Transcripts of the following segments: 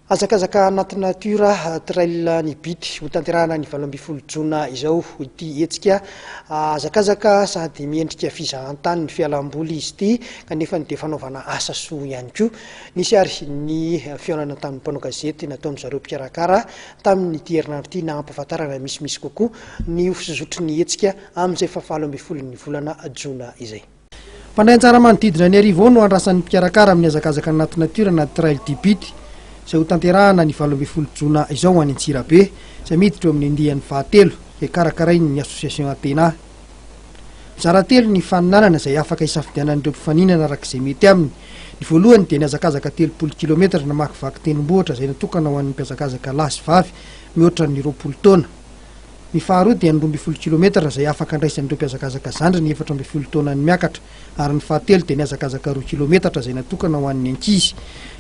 Azakazaka anaty natiora trail ny bity ho tanterahana ny 20 jona izao ity hetsika azakazaka sady miendrika fizahan-tany ny fialamboly izy ity kanefa ny fanaovana asa soa ihany koa nisy ary ny fiaonana tamin'ny mpanao gazety nataon'ny zareo mpikarakara tamin'ny herinandro ity na ampahafantarana misy kokoa ny fisozotry ny hetsika amin'izay 7 ny volana jona izay. Pandray antsara manodidina ny arivo no andrasan'ny mpikarakara amin'ny azakazaka anaty natiora na trail du bity izay ho tanterahana ny 20 jona izao ho any Antsirabe izay miditra amin'ny andian'ny fahatelo izay karakarainy ny association Atena. Mizara telo ny faninanana izay afaka hisafidianan'ireo mpifaninana arak'izay mety aminy. Ny voalohany dia ny azakazaka 30 km namakivaky tendrombohitra izay natokana ho an'ny mpiazakazaka lahy sy vavy mihoatra ny 20 taona. Ny faharoa dia ny 12 km izay afaka andraisan'ireo mpiazakazaka zandry ny 14 taona ny miakatra ary ny fahatelo dia ny azakazaka 2 km izay natokana ho an'ny ankizy.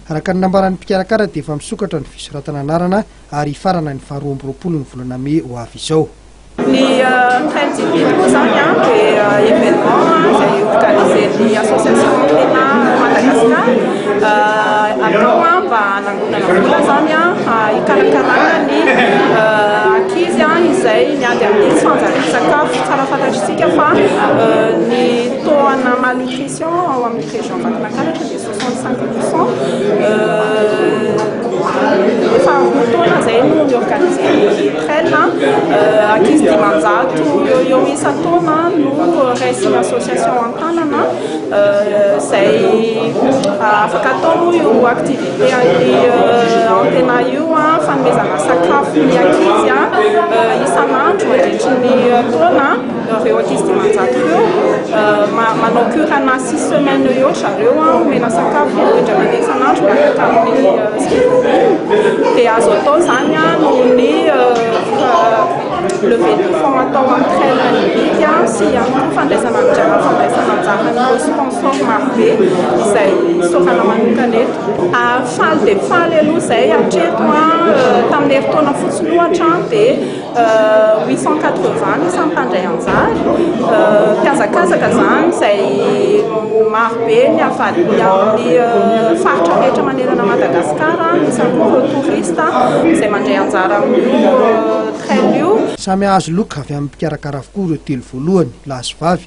Araka ny nambaran'ny mpikarakara dia efa misokatra ny fisoratana anarana ary farana ny 12 ny volana May ho avy izao. Ny trail du bity moa zany dia événement izay organisen'ny association Atena Madagasikara atao mba hanangonana vola zany hikarakarana ny ankizy izay miady amin'ny fanjakan-tsakafo. Tsara fantatritsika fa ny toana malnutrition ao amin'ny région Vakinankaratra dia 65%. Efa taona izay no miorganize trail ankizy dimanjato eo isan-taona no raisy association an-tanana izay afaka atao io activité Atena io fanomezana sakafo ny ankizy isan'andro mandritry ny taona. Ireo ankizy dimanjato io manao kurana 6 semaines eo zareo omena sakafo indray mandeha isan'andro miaraka amin'ny dia azo atao zany noho ny levée de fonds atao amin'ny trail ny bity sy amin'ny fandraisana anjara ny sponsor maro be izay sorana manokana eto. Faly dia faly aloha izay hatreto tamin'ny herintaona fotsiny ohatra dia 880 isan'ny mpandray anjara mpiazakazaka zany izay maro be ny avady amin'ny faritra rehetra manerana Madagasikara isan'ny tourista izay mandray anjara amin'io trail io. Samy azo loka avy amin'ny mpikarakara avokoa ireo telo voalohany lahy sy vavy.